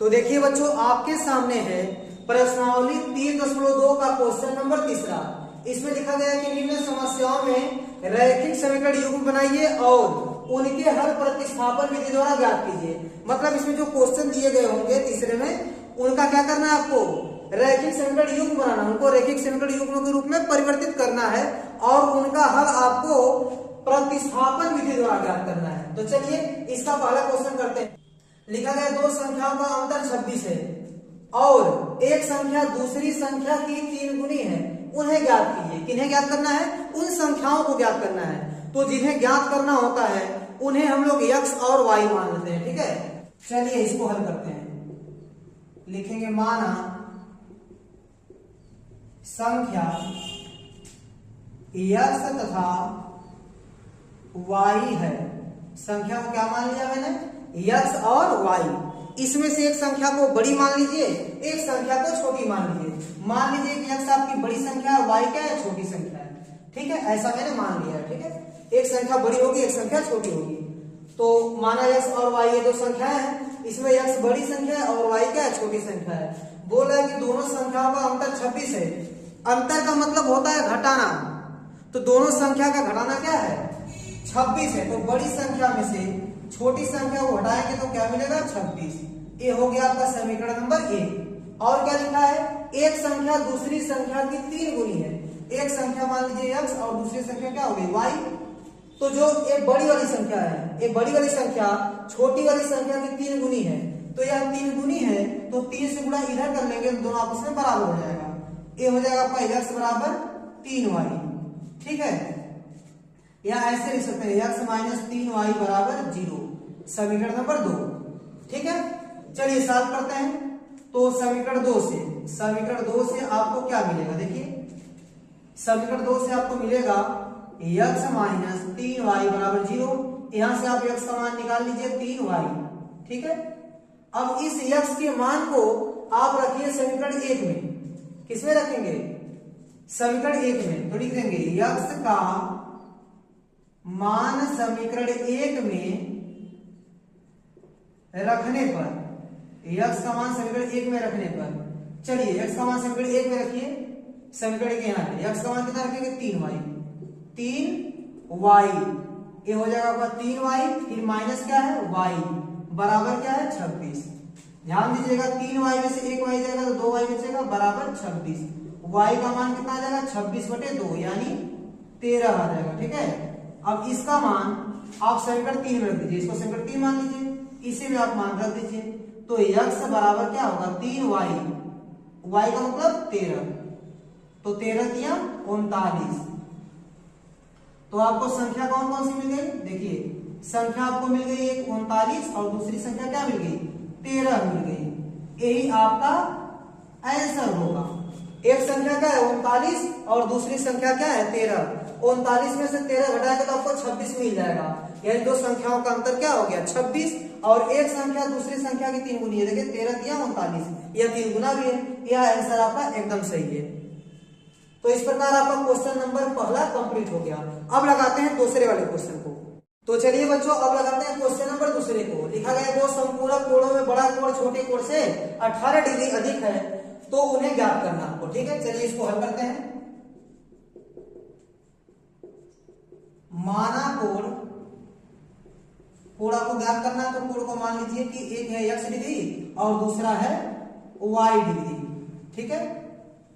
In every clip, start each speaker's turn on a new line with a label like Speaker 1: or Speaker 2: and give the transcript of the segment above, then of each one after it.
Speaker 1: तो देखिए बच्चों, आपके सामने है प्रश्नावली 3.2 का क्वेश्चन नंबर तीसरा। इसमें लिखा गया है कि निम्न समस्याओं में रैखिक समीकरण युग्म बनाइए और उनके हल प्रतिस्थापन विधि द्वारा ज्ञात कीजिए। मतलब इसमें जो क्वेश्चन दिए गए होंगे तीसरे में, उनका क्या करना है आपको, रैखिक समीकरण युग्म बनाना, उनको रैखिक समीकरण युग्म के रूप में परिवर्तित करना है और उनका हल आपको प्रतिस्थापन विधि द्वारा ज्ञात करना है। तो चलिए इसका पहला क्वेश्चन करते हैं। लिखा गया दो संख्याओं का अंतर 26 है और एक संख्या दूसरी संख्या की 3 गुनी है, उन्हें ज्ञात कीजिए। किन्हें ज्ञात करना है? उन संख्याओं को ज्ञात करना है। तो जिन्हें ज्ञात करना होता है उन्हें हम लोग x और y मान लेते हैं, ठीक है। चलिए इसको हल करते हैं। लिखेंगे माना संख्या x तथा y है। संख्या को क्या मान लिया मैंने? x और y। इसमें से एक संख्या को बड़ी मान लीजिए, एक संख्या को छोटी मान लीजिए। मान लीजिए कि x आपकी बड़ी संख्या है, y क्या है? छोटी संख्या है, ठीक है। ऐसा मैंने मान लिया है, ठीक है। एक संख्या बड़ी होगी, एक संख्या छोटी होगी। तो माना x और y ये दो संख्याएं हैं, इसमें x बड़ी संख्या है और y क्या है? छोटी संख्या है। बोल रहा है कि दोनों संख्याओं का अंतर 26 है। अंतर का मतलब होता है घटाना, तो दोनों संख्या का घटाना क्या है? 26 है। तो बड़ी संख्या में से छोटी संख्या को हटाएंगे तो क्या मिलेगा? 26। ये हो गया आपका समीकरण नंबर 1। और क्या लिखा है? एक संख्या दूसरी संख्या की 3 गुनी है। एक संख्या मान लीजिए x और दूसरी संख्या क्या हो गई? y। तो जो एक बड़ी वाली संख्या है, एक बड़ी वाली संख्या छोटी वाली संख्या की 3 गुनी है, तो यह 3 गुनी है तो 3 से गुणा इधर कर लेंगे तो दोनों आपस में बराबर हो जाएगा। ये हो जाएगा आपका x बराबर 3y, ठीक है। या ऐसे लिख सकते हैं x माइनस 3y बराबर 0, समीकरण नंबर 2, ठीक है। चलिए सॉल्व करते हैं। तो समीकरण 2 से आपको क्या मिलेगा? देखिए समीकरण 2 से आपको मिलेगा x माइनस 3y बराबर 0। यहां से आप x का मान निकाल लीजिए 3y, ठीक है। अब इस x के मान को आप रखिए समीकरण 1 में। किसमें रखेंगे? समीकरण 1 में। तो लिख देंगे x का मान समीकरण 1 में रखने पर, x का मान समीकरण 1 में रखने पर, चलिए x का मान समीकरण 1 में रखिए। समीकरण 1 यहां पे x का मान कितना रखेंगे? 3y। 3y ये हो जाएगा आपका 3y, फिर माइनस क्या है? y बराबर क्या है? 26। ध्यान दीजिएगा 3y में से 1y जाएगा तो 2y बचेगा बराबर 26। y का मान कितना आ जाएगा? 26/2 यानी 13 आ जाएगा, ठीक है। अब इसका मान आप समीकरण 3 में रख दीजिए, इसको समीकरण 3 मान लीजिए, इसी में आप मान रख दीजिए। तो x बराबर क्या होगा? 3y, y का मतलब 13, तो 13 तिया 39। तो आपको संख्या कौन कौन सी मिल गई? देखिए संख्या आपको मिल गई एक 39 और दूसरी संख्या क्या मिल गई? 13 मिल गई। यही आपका आंसर होगा। एक संख्या क्या है? 39 और दूसरी संख्या क्या है? 13। 39 में से 13 घटाएंगे तो आपको 26 मिल जाएगा। यानी दो संख्याओं का अंतर क्या हो गया? 26। और एक संख्या दूसरी संख्या की 3 गुनी है। देखिए 13 या 39, यह 3 गुना भी है। यह आंसर आपका एकदम सही है। तो इस प्रकार आपका क्वेश्चन नंबर पहला कंप्लीट हो गया। अब लगाते हैं दूसरे वाले क्वेश्चन को। तो चलिए बच्चों अब लगाते हैं क्वेश्चन नंबर दूसरे को। लिखा गया दो संपूरक कोणों में बड़ा कोण छोटे कोण से 18 डिग्री अधिक है, तो उन्हें ज्ञात करना आपको, ठीक है। चलिए इसको हल करते हैं। माना कोण आपको ज्ञात करना है, तो कोण को मान लीजिए कि एक है x डिग्री और दूसरा है y डिग्री, ठीक है।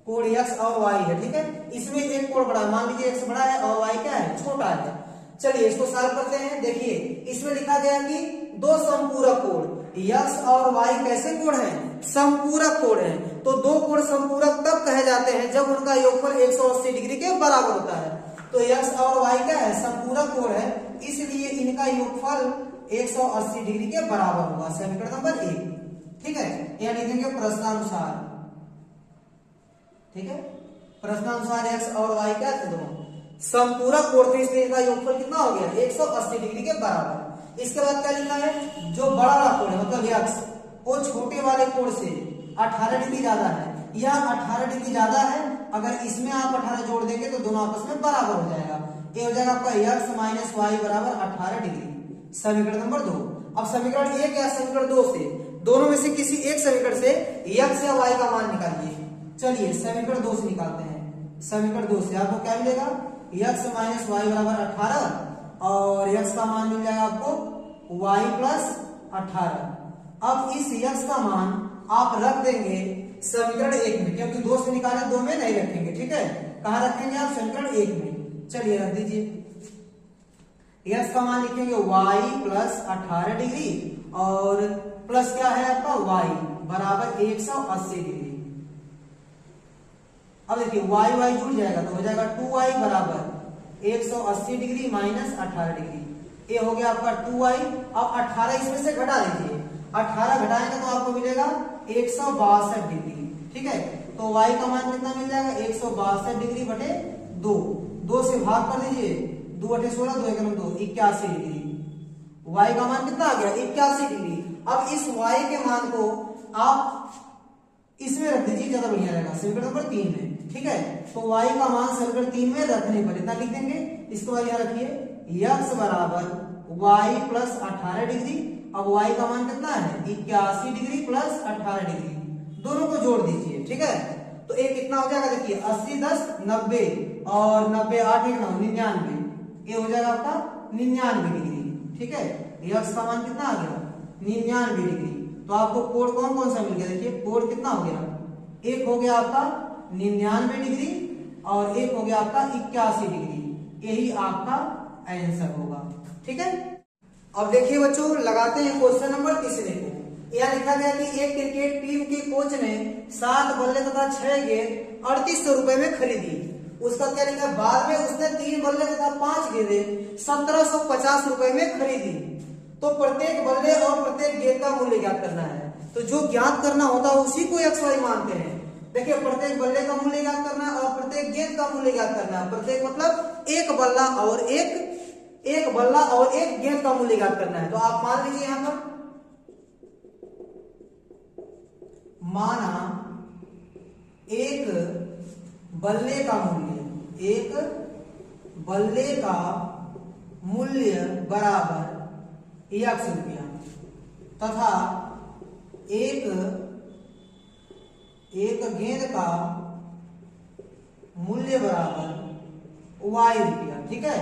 Speaker 1: कोण x और y है, ठीक है। इसमें एक कोण बड़ा, मान लीजिए x बड़ा है और y क्या है? छोटा है। चलिए इसको सॉल्व करते हैं। देखिए इसमें लिखा गया कि दो संपूरक कोण x और y कैसे कोण है? संपूरक कोण है। तो दो कोण संपूरक तब कहे जाते हैं जब उनका योगफल 180 डिग्री के बराबर होता है। तो x और y क्या है? संपूरक कोण है, इसलिए इनका योगफल 180 डिग्री के बराबर होगा। समीकरण नंबर 1, ठीक है। यह लिखेंगे प्रश्नानुसार, ठीक है। प्रश्नानुसार x और y क्या थे? दोनों संपूरक कोण थे, इसलिए इनका योगफल कितना हो गया? 180 डिग्री के बराबर। इसके बाद क्या लिखा है? जो बड़ा वाला कोण है मतलब x, वो छोटे वाले कोण से 18 डिग्री ज्यादा है। यह 18 डिग्री ज्यादा है, अगर इसमें आप 18 जोड़ देंगे तो दोनों आपस में बराबर हो जाएगा। ये हो जाएगा आपका x माइनस वाई बराबर 18 डिग्री, समीकरण नंबर 2। अब समीकरण 1 या समीकरण 2 से दोनों में से किसी एक समीकरण से x या y का मान निकालिए। चलिए समीकरण 2 से निकालते हैं। समीकरण 2 से आपको क्या मिलेगा, x माइनस वाई बराबर 18 और x का मान मिल जाएगा आपको y प्लस 18। अब इस x का मान आप रख देंगे समीकरण 1 में, क्योंकि 2 से निकाले 2 में नहीं रखेंगे, ठीक है। कहां रखेंगे आप, समीकरण 1 में। चलिए रख दीजिए, x का मान लिखेंगे y प्लस 18 डिग्री और प्लस क्या है आपका y बराबर 180 डिग्री। अब देखिए y जुड़ जाएगा तो हो जाएगा 2y बराबर 180 डिग्री माइनस 18 डिग्री। ये हो गया आपका 2y। अब 18 इसमें से घटा दीजिए, 18 घटाएंगे तो आपको मिलेगा 162 डिग्री, ठीक है। तो y का मान कितना मिल जाएगा, 162 डिग्री बटे 2 से भाग कर दीजिए, 2 बटे 16, 2 1 2, 81 डिग्री। y का मान कितना आ गया, 81 डिग्री। अब इस y के मान को आप इसमें रख दीजिए, ज्यादा बढ़िया रहेगा, समीकरण नंबर 3 में, ठीक है। तो y का मान समीकरण 3 में रखने पर इतना लिख देंगे। इसके बाद यहां रखिए x बराबर y प्लस 18 डिग्री। अब y का मान कितना है, 81 डिग्री प्लस 18 डिग्री, दोनों को जोड़ दीजिए, ठीक है। तो एक कितना हो जाएगा, देखिए 80 10 90 और 90 8 1 9 99, ये हो जाएगा आपका 99 डिग्री, ठीक है। x का मान कितना आ गया, 99 डिग्री। तो आपको कोण कौन कौन सा मिल गया, देखिए कोण कितना हो गया, एक हो गया आपका 99 डिग्री और एक हो गया आपका 81 डिग्री। यही आपका आंसर होगा, ठीक है। अब देखिए बच्चों, लगाते हैं क्वेश्चन नंबर 3 को। यह लिखा गया कि एक क्रिकेट टीम के कोच ने 7 बल्ले तथा 6 गेंद 3800 रुपए में खरीदी। उसका क्या लिखा, बाद में उसने 3 बल्ले तथा 5 गेंदें 1750 रुपए में खरीदी। तो प्रत्येक बल्ले और प्रत्येक गेंद का मूल्य ज्ञात करना है। तो जो ज्ञात करना होता है उसी को x y मानते हैं। देखिए प्रत्येक बल्ले का मूल्य ज्ञात करना है और प्रत्येक गेंद का मूल्य ज्ञात करना है। प्रत्येक मतलब एक बल्ला और एक गेंद का मूल्य ज्ञात करना है। तो आप मान लीजिए यहां पर, माना एक बल्ले का मूल्य बराबर x रुपया तथा एक गेंद का मूल्य बराबर y रुपया, ठीक है।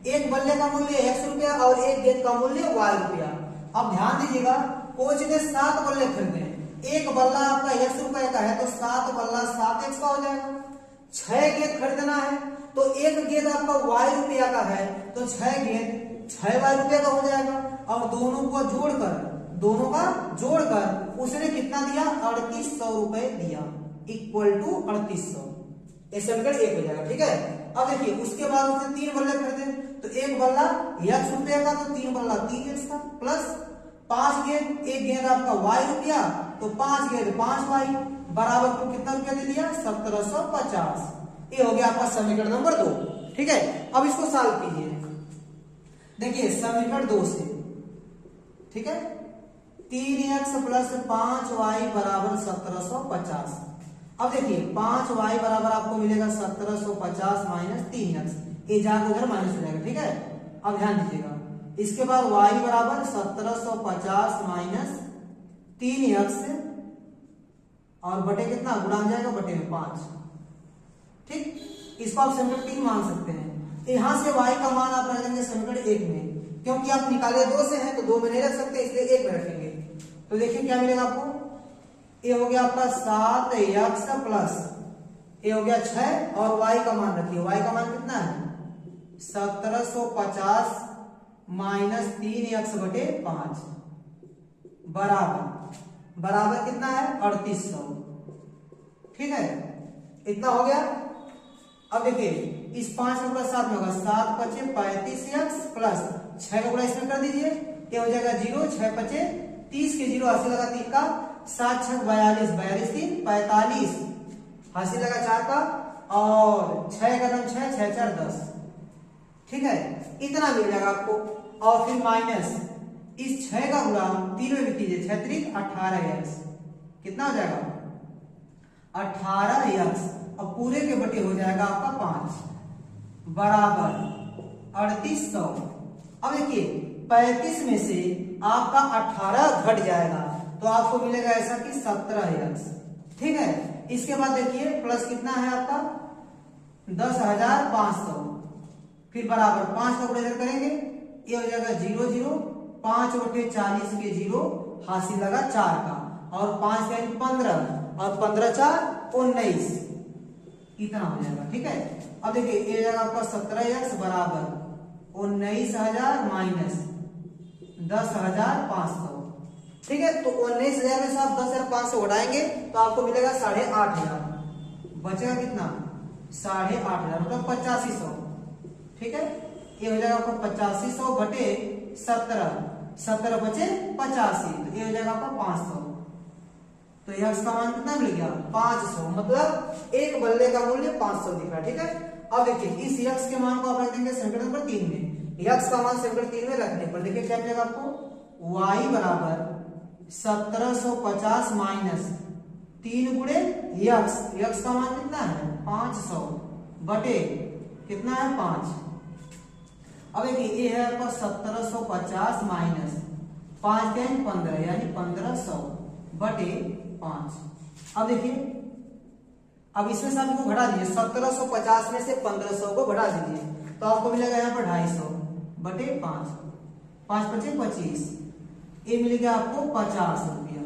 Speaker 1: एक बल्ले का मूल्य x रुपया और एक गेंद का मूल्य y रुपया। अब ध्यान दीजिएगा, कोच ने 7 बल्ले खरीदे। एक बल्ला आपका x रुपए का है तो 7 बल्ला 7x का हो जाएगा। 6 गेंद खरीदना है तो एक गेंद आपका y रुपया का है तो 6 गेंद 6y रुपये का हो जाएगा। और दोनों का जोड़कर उसने कितना दिया, 3800 रुपए दिया, इक्वल टू 3800। ये समीकरण 1 हो जाएगा, ठीक है। अब देखिए उसके बाद उसने 3 बल्ले खरीदे तो एक बल्ला x रुपया का तो 3 बल्ला 3x का, प्लस 5 गेंद, एक गेंद आपका y रुपया तो 5 गेंद 5y बराबर को कितना रुपया दे दिया, 1750। ये हो गया आपका समीकरण नंबर 2, ठीक है। अब इसको सॉल्व कीजिए। देखिए समीकरण 2 से, ठीक है, 3x प्लस 5y बराबर 1750। अब देखिए 5y बराबर आपको मिलेगा 1750 माइनस 3x, ये जाकर उधर माइनस हो जाएगा, ठीक है। अब ध्यान दीजिएगा, इसके बाद y बराबर 1750 माइनस 3x और बटे कितना गुणा हो जाएगा, बटे में 5, ठीक। इसको आप समीकरण 3 मान सकते हैं। यहां से y का मान आप रख लेंगे समीकरण 1 में, क्योंकि आप निकाले 2 से हैं तो 2 में नहीं रख सकते, इसलिए 1 में रखेंगे। तो देखिए क्या मिलेगा आपको, ये हो गया आपका 7x प्लस ये हो गया 6 और y का मान रखिए, y का मान कितना है, 1750 माइनस 3x बटे 5 बराबर कितना है, 3800, ठीक है। इतना हो गया। अब देखिए इस 5 का प्लस 7 में होगा, 7 पचे 35x प्लस 6 का गुणा इसमें कर दीजिए, क्या हो जाएगा 0, 6 पचे 30 के 0 80 लगा 3 का, 7 6 42 42 3 45 80 लगा 4 का और 6 का 6 6 4 10, ठीक है। इतना मिल जाएगा आपको। और फिर माइनस इस 6 का गुणा 3 में भी कीजिए, 6 3 18x, कितना हो जाएगा 18x। अब पूरे के बटे हो जाएगा आपका 5 बराबर 3800। अब देखिए 35 में से आपका 18 घट जाएगा तो आपको मिलेगा ऐसा कि 17x। ठीक है, इसके बाद देखिए प्लस कितना है आपका 10,500, फिर बराबर 5 का इधर करेंगे, ये हो जाएगा 0 0, 5 बटे 40 के 0, हासिल लगा 4 का, और 5 का 15, और 15 4 19, इतना हो जाएगा। ठीक है, अब देखिए ये हो जाएगा आपका 17x बराबर 19,000 माइनस 10,500। ठीक है, तो 19,000 में से आप 10,500 उड़ाएंगे तो आपको मिलेगा 8,500, बचेगा कितना 8,500 मतलब 8500। ठीक है, ये हो जाएगा आपको 8500 बटे 17, 17 बचे 85, तो ये हो जाएगा आपका 500। तो यह का मान कितना मिल गया 500, मतलब एक बल्ले का मूल्य 500 दिख रहा है। ठीक है, अब देखिए इस यक्स के मान को आप रख देंगे समीकरण नंबर 3 में। यक्स का मान समीकरण 3 में रखने पर देखिए क्या मिलेगा आपको y बराबर 1750 माइनस 3 गुणे यक्स, यक्स का मान कितना है 500 बटे कितना है 5। अब देखिए ये है आपका 1750 माइनस 5 के 15 यानी 1500 बटे 5। अब देखिए अब इसमें से आपको घटा दीजिए 1750 में से 1500 को घटा दीजिए तो आपको मिलेगा यहाँ पर 250 बटे 5, 5 बचे 25, ये मिलेगा आपको 50 रुपया।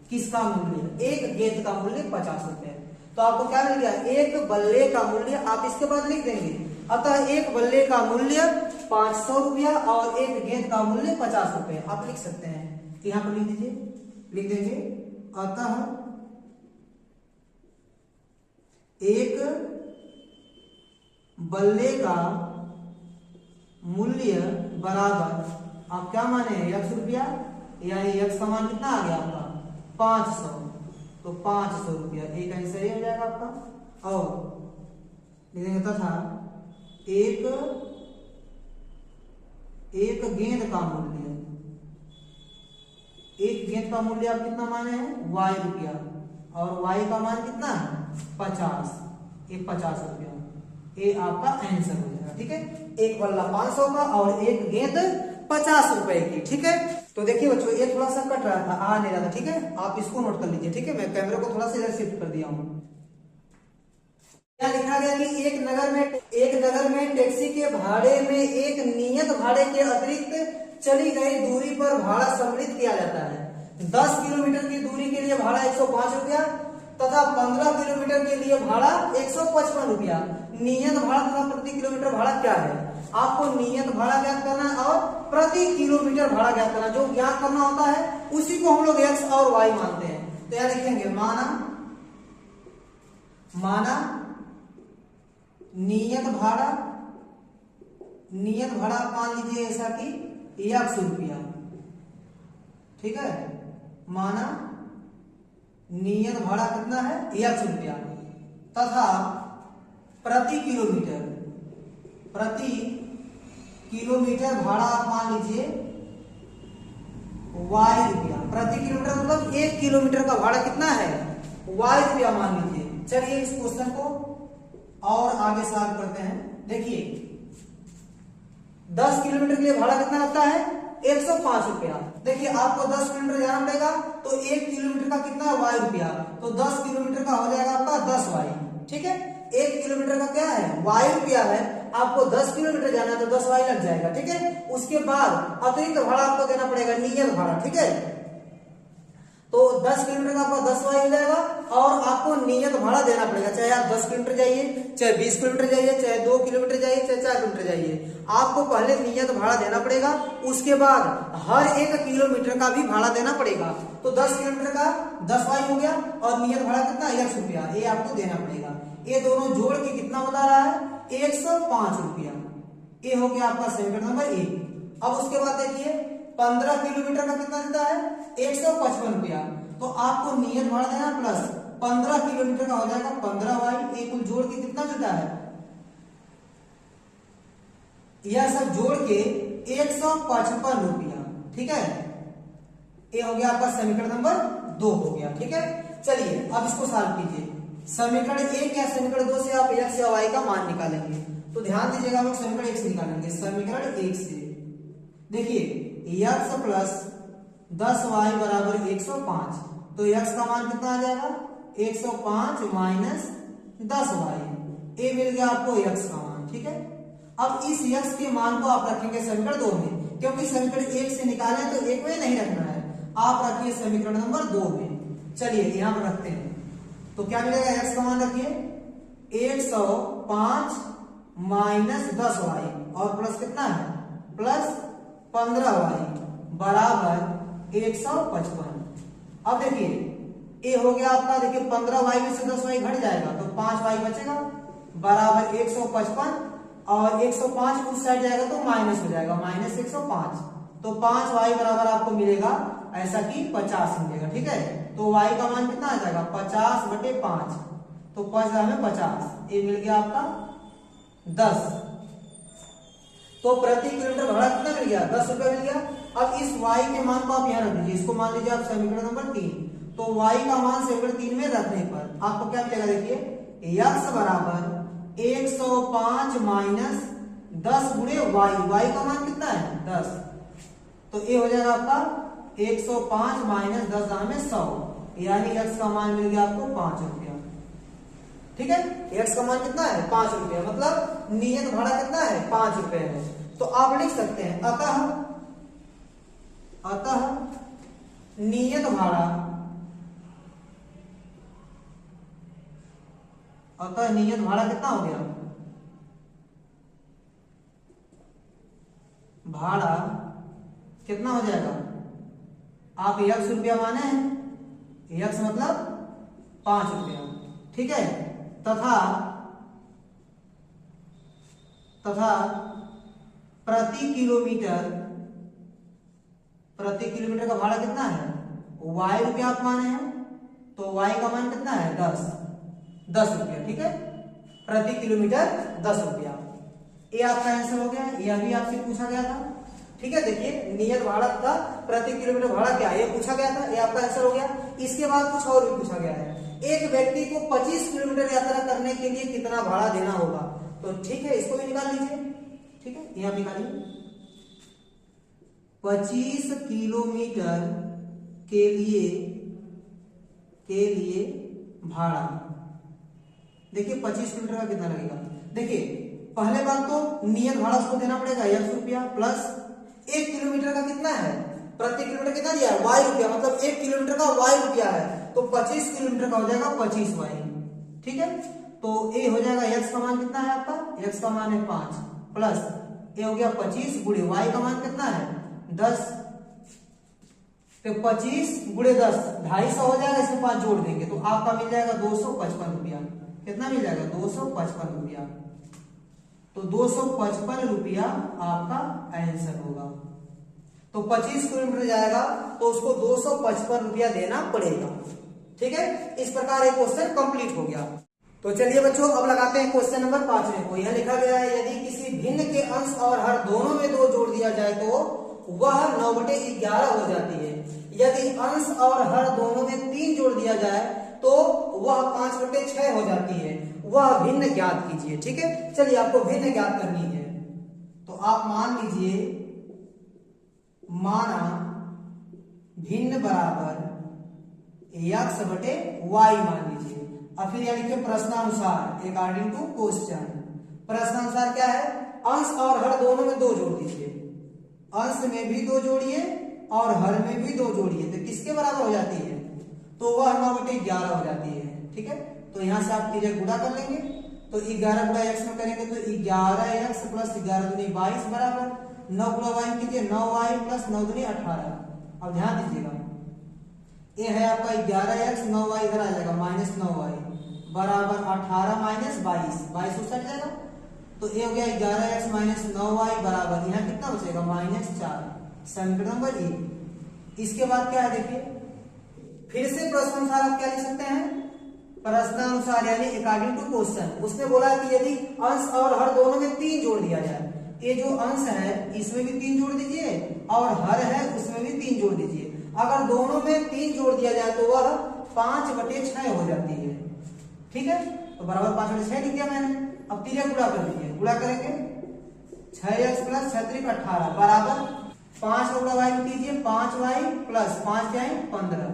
Speaker 1: किसका मूल्य, एक गेंद का मूल्य 50 रुपया। तो आपको क्या मिल गया एक बल्ले का मूल्य, आप इसके बाद लिख देंगे, अतः एक बल्ले का मूल्य 500 रुपया और एक गेंद का मूल्य 50 रुपये। आप लिख सकते हैं, यहाँ पर लिख दीजिए, लिख देंगे अतः एक बल्ले का मूल्य बराबर आप क्या माने x रुपया, यानी x का मान कितना आ गया आपका 500, तो 500 रुपया एक आंसर ही हो जाएगा आपका। और लिखेंगे तथा एक गेंद का मूल्य, एक गेंद का मूल्य आप कितना माने हैं y रुपया, और y का मान कितना है 50, ये 50 रुपया, ये आपका आंसर हो जाएगा। ठीक है, एक बल्ला 500 का और एक गेंद 50 रुपए की। ठीक है, तो देखिए बच्चों ये थोड़ा सा कट रहा था, आ नहीं रहा था। ठीक है, आप इसको नोट कर लीजिए। ठीक है, मैं कैमरे को थोड़ा सा इधर शिफ्ट कर दिया हूं। क्या लिखा गया कि एक नगर में टैक्सी के भाड़े में एक नियत भाड़े के अतिरिक्त चली गई दूरी पर भाड़ा सम्मिलित किया जाता है। 10 किलोमीटर की दूरी के लिए भाड़ा 105 रुपया तथा 15 किलोमीटर के लिए भाड़ा 155 रुपया। नियत भाड़ा तथा प्रति किलोमीटर भाड़ा क्या है, आपको नियत भाड़ा ज्ञात करना है और प्रति किलोमीटर भाड़ा ज्ञात करना। जो ज्ञात करना होता है उसी को हम लोग एक्स और वाई मानते हैं। तो यहां लिखेंगे माना नियत भाड़ा आप मान लीजिए ऐसा कि 100 रुपया। ठीक है, माना नियत भाड़ा कितना है 100 रुपया तथा प्रति किलोमीटर भाड़ा आप मान लीजिए y रुपया। प्रति किलोमीटर मतलब 1 किलोमीटर का भाड़ा कितना है y रुपया मान लीजिए। चलिए इस क्वेश्चन को और आगे सॉल्व करते हैं। देखिए 10 किलोमीटर के लिए भाड़ा कितना लगता है 105 रुपया। देखिए आपको 10 किलोमीटर जाना पड़ेगा तो 1 किलोमीटर का कितना है y रुपया, तो 10 किलोमीटर का हो जाएगा आपका 10y। ठीक है, 1 किलोमीटर का क्या है y रुपया है, आपको 10 किलोमीटर जाना है तो 10y लग जाएगा। ठीक है, उसके बाद अतिरिक्त भाड़ा आपको देना पड़ेगा नियत भाड़ा। ठीक है, तो 10 किलोमीटर का आपका 10y हो जाएगा और आपको नियत भाड़ा देना पड़ेगा, चाहे आप 10 किलोमीटर जाइए, चाहे 20 किलोमीटर जाइए, चाहे 2 किलोमीटर जाइए, चाहे 4 किलोमीटर जाइए, आपको पहले नियत भाड़ा देना पड़ेगा। उसके बाद हर 1 किलोमीटर का भी भाड़ा देना पड़ेगा। तो 10 किलोमीटर का 10y हो गया और नियत भाड़ा कितना 100 रुपया, ये आपको देना पड़ेगा। ये दोनों जोड़ के कितना बता रहा है 105 रुपया। ये हो गया आपका समीकरण नंबर 1। अब उसके बाद देखिए 15 किलोमीटर का कितना देता है 155 रुपया, तो आपको नियत भाड़ा देना प्लस 15 किलोमीटर का हो जाएगा 15y। ये कुल जोड़ के कितना देता है, यह सब जोड़ के 155 रुपया। ठीक है, ये हो गया आपका समीकरण नंबर 2 हो गया। ठीक है, चलिए अब इसको सॉल्व कीजिए। समीकरण 1 या समीकरण 2 से आप x या y का मान निकालेंगे, तो ध्यान दीजिएगा हम लोग समीकरण 1 से निकालेंगे। समीकरण 1 से देखिए x प्लस 10y बराबर 105। तो x का मान कितना आ जाएगा 105 माइनस 10y, ये मिल गया आपको x का मान। ठीक है, अब इस x के मान को आप रखेंगे समीकरण 2 में, क्योंकि समीकरण 1 से निकाले तो 1 में नहीं रखना है, आप रखिए समीकरण नंबर 2 में। चलिए यहां पर रखते हैं, तो क्या मिलेगा x का मान रखिए 105 माइनस 10y और प्लस कितना है प्लस 15y बराबर 155। अब देखिए ये हो गया आपका, देखिए 15y में से 10y घट जाएगा तो 5y बचेगा बराबर 155, और 105 उस साइड जाएगा तो माइनस हो जाएगा, माइनस 105। तो 5y बराबर आपको मिलेगा ऐसा कि 50 मिलेगा। ठीक है, तो y का मान कितना आ जाएगा 50/5, तो 5 में 50, ये मिल गया आपका 10। तो प्रति किलोमीटर भाड़ा कितना मिल गया 10 रुपया मिल गया। अब इस y के मान को आप यहाँ रख दीजिए, इसको मान लीजिए आप समीकरण नंबर 3। तो y का मान समीकरण 3 में रखने पर आपको क्या मिलेगा, देखिए x बराबर 105 माइनस 10 गुणे y का मान कितना है 10, तो ये हो जाएगा आपका 105 माइनस 10 में 100, यानी x का मान मिल गया आपको 5 रुपया। ठीक है, x का मान कितना है 5 रुपया, मतलब नियत भाड़ा कितना है 5 रुपए है। तो आप लिख सकते हैं अतः नियत भाड़ा, अतः नियत भाड़ा कितना हो गया, भाड़ा कितना हो जाएगा, आप x रुपया माने हैं, x मतलब 5 रुपया। ठीक है, तथा प्रति किलोमीटर का भाड़ा कितना है y रुपया आप माने हैं, तो y का मान कितना है 10 रुपया। ठीक है, प्रति किलोमीटर 10 रुपया, ये आपका आंसर हो गया। यह भी आपसे पूछा गया था। ठीक है, देखिए नियत भाड़ा था प्रति किलोमीटर भाड़ा क्या है, ये पूछा गया था, ये आपका आंसर हो गया। इसके बाद कुछ और भी पूछा गया है, एक व्यक्ति को 25 किलोमीटर यात्रा करने के लिए कितना भाड़ा देना होगा। तो ठीक है, इसको भी निकाल लीजिए। ठीक है, यहां निकालिए 25 किलोमीटर के लिए भाड़ा। देखिए 25 किलोमीटर का कितना लगेगा, देखिए पहले बात तो नियत भाड़ा उसको देना पड़ेगा 1 रुपया, प्लस 1 किलोमीटर का कितना है प्रति किलोमीटर कितना दिया है y रुपया, मतलब 1 किलोमीटर का y रुपया है, तो 25 किलोमीटर का हो जाएगा 25y। ठीक है, तो ये हो जाएगा x का मान कितना है आपका, x का मान है 5, प्लस ये हो गया 25 गुणे y का मान कितना है 10, तो 25 गुणे 10 250 हो जाएगा, इसमें 5 जोड़ देंगे तो आपका मिल जाएगा 255 रुपया। कितना मिल जाएगा 255 रुपया, तो 255 रुपया आपका आंसर होगा। तो 25 किलोमीटर जाएगा तो उसको 255 रुपया देना पड़ेगा। ठीक है, इस प्रकार एक क्वेश्चन कंप्लीट हो गया। तो चलिए बच्चों अब लगाते हैं क्वेश्चन नंबर 5 को। यह लिखा गया है यदि किसी भिन्न के अंश और हर दोनों में 2 जोड़ दिया जाए तो वह 9/11 हो जाती है। यदि अंश और हर दोनों में 3 जोड़ दिया जाए तो वह 5/6 हो जाती है। वह भिन्न ज्ञात कीजिए। ठीक है, चलिए आपको भिन्न ज्ञात करनी है, तो आप मान लीजिए माना भिन्न बराबर x/y मान लीजिए। अब फिर यानी कि प्रश्नानुसार अकॉर्डिंग टू क्वेश्चन, प्रश्नानुसार क्या है, अंश और हर दोनों में 2 जोड़ दीजिए, अंश में भी 2 जोड़िए और हर में भी 2 जोड़िए, तो किसके बराबर हो जाती है, तो वह 9/11 हो जाती है। ठीक है, तो यहां से आप सीधे गुणा कर लेंगे, तो 11 गुणा x में करेंगे तो 11x प्लस 11 दूनी 22 बराबर 9 गुणा y कीजिए 9y प्लस 9 दूनी 18। अब ध्यान दीजिएगा ये है आपका 11x, 9y इधर आ जाएगा माइनस 9y बराबर 18 माइनस 22 उस साइड जाएगा, तो ये हो गया 11x माइनस 9y बराबर यहाँ कितना बचेगा -4, समीकरण नंबर 1। इसके बाद क्या है देखिए, फिर से प्रश्नानुसार आप क्या लिख सकते हैं, प्रश्नानुसार यानी अकॉर्डिंग टू क्वेश्चन। उसने बोला कि यदि अंश और हर दोनों में 3 जोड़ दिया जाए, ये जो अंश है इसमें भी 3 जोड़ दीजिए और हर है उसमें भी 3 जोड़ दीजिए। अगर दोनों में 3 जोड़ दिया जाए तो वह 5/6 हो जाती है। ठीक है, तो बराबर 5/6 लिख दिया मैंने। अब 3 गुणा कर दीजिए, गुणा करेंगे 6x प्लस 6 × 18 बराबर, 5 का गुणा y में कीजिए, 5y प्लस 5 जाए 15।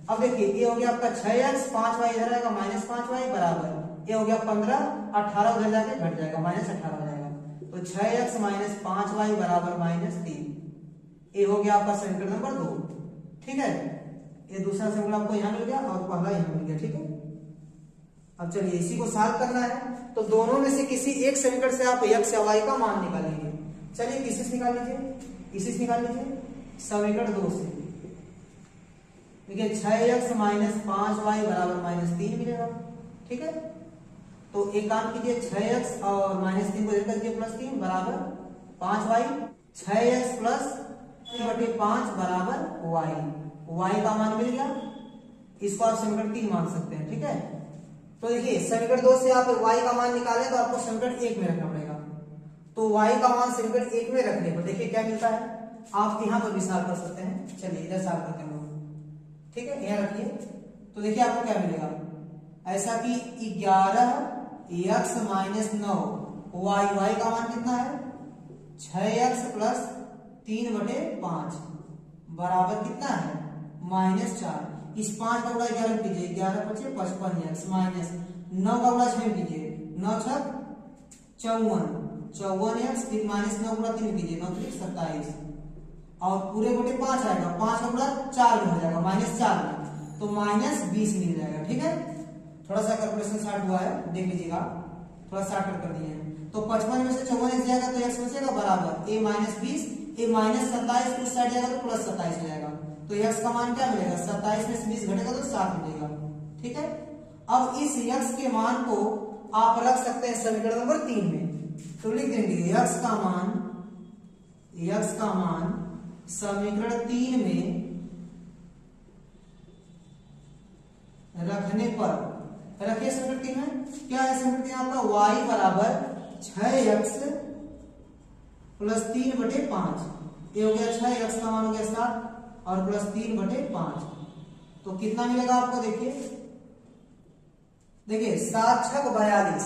Speaker 1: अब देखिए ये हो गया आपका 6x, 5y इधर आएगा -5y बराबर, ये हो गया 15, 18 उधर जाके घट जाएगा -18 हो जाएगा, तो 6x - 5y बराबर -3। ये हो गया आपका समीकरण नंबर 2। ठीक है, ये दूसरा समीकरण आपको यहाँ मिल गया और पहला यहाँ मिल गया। ठीक है, अब चलिए इसी को सॉल्व करना है, तो दोनों में से किसी एक समीकरण से आप x या y का मान निकालेंगे। चलिए किसी से निकाल लीजिए, इसी से निकाल लीजिए, समीकरण 2 से। देखिए 6x - 5y बराबर -3 मिलेगा। ठीक है, तो एक काम कीजिए, 6x और -3 को इधर कर दिए +3 बराबर 5y, 6x प्लस 3/5 बराबर y का मान मिल गया। इसको आप समीकरण 3 मान सकते हैं। ठीक है, तो देखिए समीकरण 2 से आप y का मान निकालें तो आपको समीकरण 1 में रखना पड़ेगा। तो y का मान समीकरण 1 में रखने पर देखिए क्या मिलता है, आप यहाँ पर भी सॉल्व कर सकते हैं। चलिए इधर सॉल्व करते हैं लोग। ठीक है, यहाँ रखिए, तो देखिए आपको क्या मिलेगा, ऐसा कि 11x - 9 y का मान कितना है 6x प्लस 3/5 बराबर कितना है -4। इस 5 का गुणा 11 कीजिए, 11 × 5 = 55x माइनस 9 का गुणा 6 कीजिए, 9 × 6 = 54x, फिर -9 गुणा 3 कीजिए, 9 × 3 = 27 और पूरे बटे 5 आएगा, 5 का गुणा 4 में हो जाएगा -4 में, तो -20 मिल जाएगा। ठीक है, थोड़ा सा कैलकुलेशन शॉर्ट हुआ है, देख लीजिएगा, थोड़ा शॉर्टकट कर दिए हैं। तो 55 में से 54 जाएगा तो x बचेगा बराबर a - 20, a -27 उस साइड जाएगा तो +27 हो जाएगा, तो x का मान क्या मिलेगा, 27 में से 20 घटेगा तो 7 मिलेगा। ठीक है, अब इस x के मान को आप रख सकते हैं समीकरण नंबर 3 में, तो लिख देंगे x का मान समीकरण 3 में रखने पर, रखिए समीकरण 3 में क्या है, समीकरण 3 आपका y बराबर 6x प्लस 3/5, ये हो गया 6x का मान हो गया 7 और प्लस 3/5, तो कितना मिलेगा आपको, देखिए 7 × 6 = 42,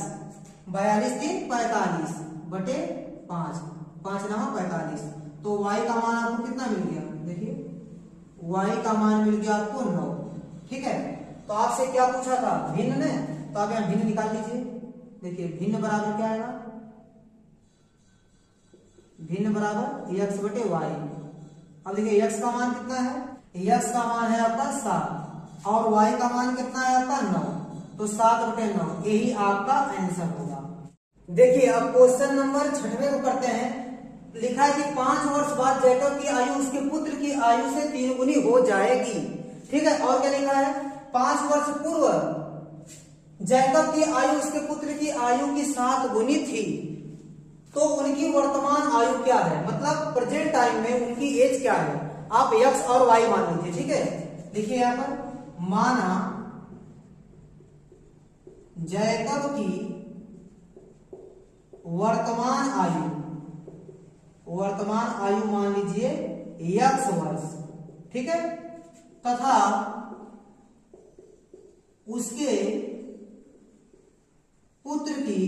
Speaker 1: 42 × 3 = 45/5, 5 × 9 = 45, तो y का मान आपको कितना मिल गया, देखिए y का मान मिल गया आपको 9। ठीक है, तो आपसे क्या पूछा था, भिन्न ने, तो आप यहाँ भिन्न निकाल लीजिए। देखिए भिन्न बराबर क्या आएगा, भिन्न बराबर x/y। अब देखिए x का मान कितना है, x का मान है आपका 7 और y का मान कितना है आपका 9, तो 7/9 यही आपका आंसर होगा। देखिए अब क्वेश्चन नंबर 6वें को करते हैं। लिखा है कि 5 वर्ष बाद जैकब की आयु उसके पुत्र की आयु से 3 गुनी हो जाएगी। ठीक है, और क्या लिखा है, 5 वर्ष पूर्व जैकब की आयु उसके पुत्र की आयु की 7 गुनी थी, तो उनकी वर्तमान आयु क्या है, मतलब प्रेजेंट टाइम में उनकी एज क्या है। आप x और y मान लीजिए। ठीक है, देखिए यहां पर माना जैकब की वर्तमान आयु मान लीजिए x वर्ष। ठीक है, तथा उसके पुत्र की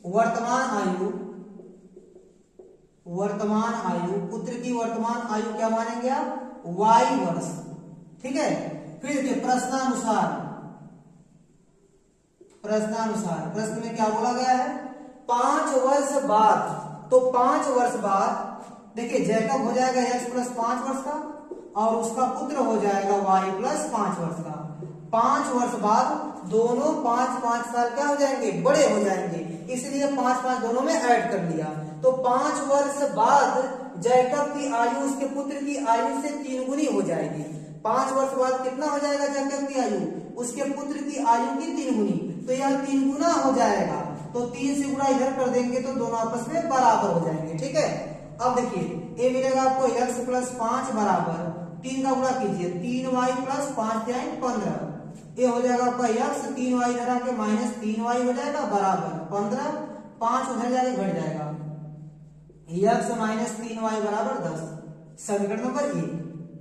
Speaker 1: वर्तमान आयु पुत्र की वर्तमान आयु क्या मानेंगे आप, y वर्ष। ठीक है, फिर देखिए प्रश्नानुसार प्रश्न में क्या बोला गया है, 5 वर्ष बाद, तो 5 वर्ष बाद देखिए जैकब हो जाएगा x + 5 वर्ष का और उसका पुत्र हो जाएगा y + 5 वर्ष का। 5 वर्ष बाद दोनों 5-5 साल क्या हो जाएंगे, बड़े हो जाएंगे, इसलिए 5-5 दोनों में ऐड कर लिया। तो 5 वर्ष बाद जैकब की आयु उसके पुत्र की आयु से 3 गुनी हो जाएगी। 5 वर्ष बाद कितना हो जाएगा जैकब की आयु, उसके पुत्र की आयु की 3 गुनी, तो यह 3 गुना हो जाएगा, तो 3 से गुणा इधर कर देंगे तो दोनों आपस में बराबर हो जाएंगे। ठीक है, अब देखिए ये मिलेगा आपको x + 5 बराबर 3 का गुणा कीजिए, 3y + 5 = 15, ये हो जाएगा आपका x, 3y इधर आके -3y हो जाएगा बराबर 15, 5 उधर जाके घट जाएगा, x - 3y बराबर 10, समीकरण नंबर 1।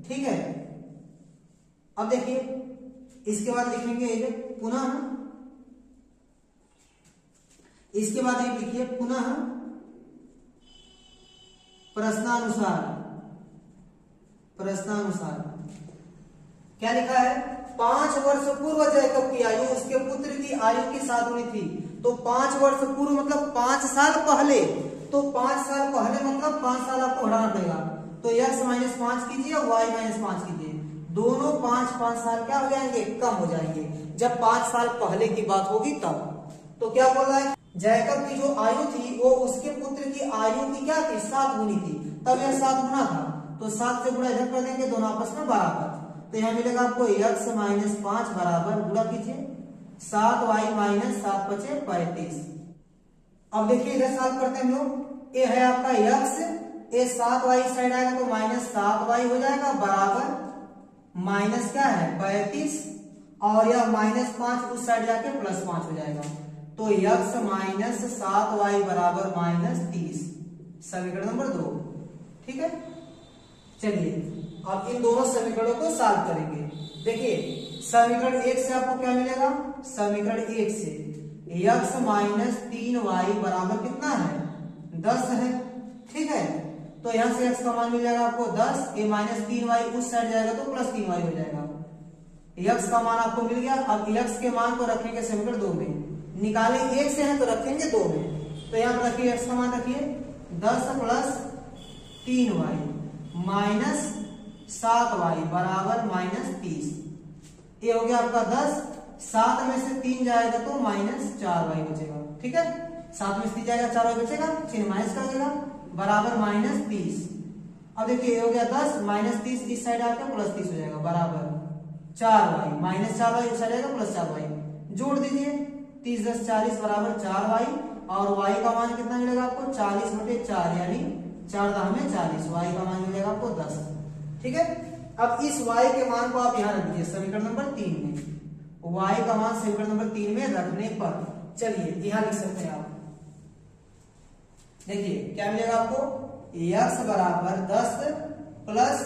Speaker 1: ठीक है, अब देखिए इसके बाद लिखेंगे पुनः, इसके बाद एक लिखिए पुनः प्रश्नानुसार क्या लिखा है? 5 वर्ष पूर्व जैकब की आयु उसके पुत्र की आयु के साथ हुई थी। तो 5 वर्ष पूर्व मतलब 5 साल पहले। तो 5 साल पहले मतलब 5 साल आपको हटाना पड़ेगा। तो x माइनस 5 कीजिए और y माइनस 5 कीजिए, दोनों 5 साल क्या हो जाएंगे? कम हो जाएंगे। जब 5 साल पहले की बात होगी तब। तो क्या बोल रहा है? जैकब की जो आयु थी वो उसके पुत्र की आयु की क्या थी? 7 गुनी थी। तब यह 7 गुना था, तो 7 से गुणा इधर कर देंगे, दोनों आपस में बराबर। तो यहाँ मिलेगा आपको x माइनस 5 बराबर, गुणा कीजिए 7y माइनस 7 बचे 35। अब देखिए इधर सॉल्व करते हैं हम लोग। ये है आपका x, ये 7y साइड आएगा तो माइनस 7y हो जाएगा बराबर माइनस क्या है? 35, और यह माइनस 5 उस साइड जाके प्लस 5 हो जाएगा। तो x माइनस 7y बराबर माइनस 30, समीकरण नंबर 2। ठीक है, चलिए अब इन दोनों समीकरणों को सॉल्व करेंगे। देखिए समीकरण 1 से आपको क्या मिलेगा? समीकरण 1 से x माइनस 3y बराबर कितना है? 10 है। ठीक है, तो यहां से x का मान मिल जाएगा आपको 10, ये माइनस 3y उस साइड जाएगा तो प्लस 3y हो जाएगा। x का मान आपको मिल गया। अब x के मान को रखेंगे समीकरण 2 में, निकाले 1 से है तो रखेंगे 2 में। तो यहाँ पर रखिए x का मान रखिए 10 प्लस 3y माइनस 7y बराबर माइनस 30। ये हो गया आपका 10, 7 में से 3 जाएगा तो माइनस 4y बचेगा। ठीक है, 7 में से 3 जाएगा 4y बचेगा, चिन्ह माइनस कर देगा बराबर माइनस 30। अब देखिए ये हो गया 10 माइनस 30 इस साइड आकर प्लस 30 हो जाएगा बराबर 4y माइनस 4y उस साइड आएगा प्लस 4y। जोड़ दीजिए 30 10 40 बराबर 4y, और y का मान कितना मिलेगा आपको? 40/4 यानी 4 में 40, y का मान मिलेगा आपको 10। ठीक है, अब इस y के मान को आप यहाँ रख दीजिए समीकरण नंबर 3 में। y का मान समीकरण नंबर 3 में रखने पर चलिए यहाँ लिख सकते हैं आप। देखिए क्या मिलेगा आपको? x बराबर 10 प्लस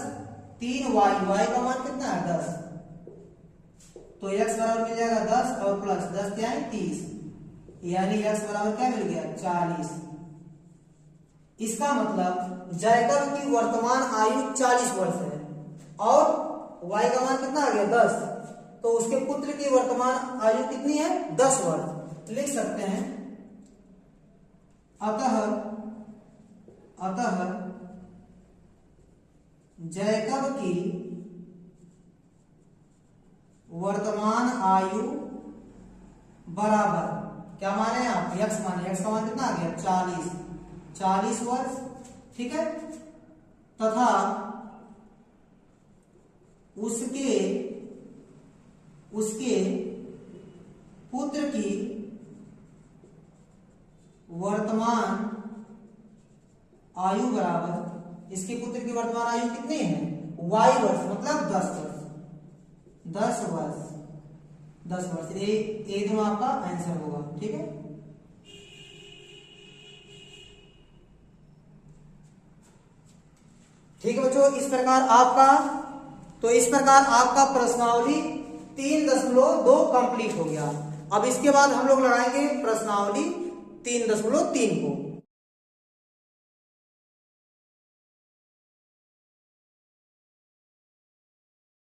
Speaker 1: 3y, y का मान कितना है? 10। तो x बराबर मिल जाएगा 10 और प्लस 10 क्या है? 30, यानी x बराबर क्या मिल गया? 40। इसका मतलब जैकब की वर्तमान आयु 40 वर्ष है और y का मान कितना आ गया? 10। तो उसके पुत्र की वर्तमान आयु कितनी है? 10 वर्ष। लिख सकते हैं अतः जैकब की वर्तमान आयु बराबर क्या माने आप? x माने। x का मान कितना आ गया? 40 वर्ष। ठीक है, तथा उसके पुत्र की वर्तमान आयु बराबर, इसके पुत्र की वर्तमान आयु कितनी है? y वर्ष, मतलब 10 वर्ष। 10 वर्ष ये दोनों आपका आंसर होगा। ठीक है, ठीक है बच्चों, इस प्रकार आपका प्रश्नावली 3.2 कंप्लीट हो गया। अब इसके बाद हम लोग लगाएंगे प्रश्नावली 3.3 को।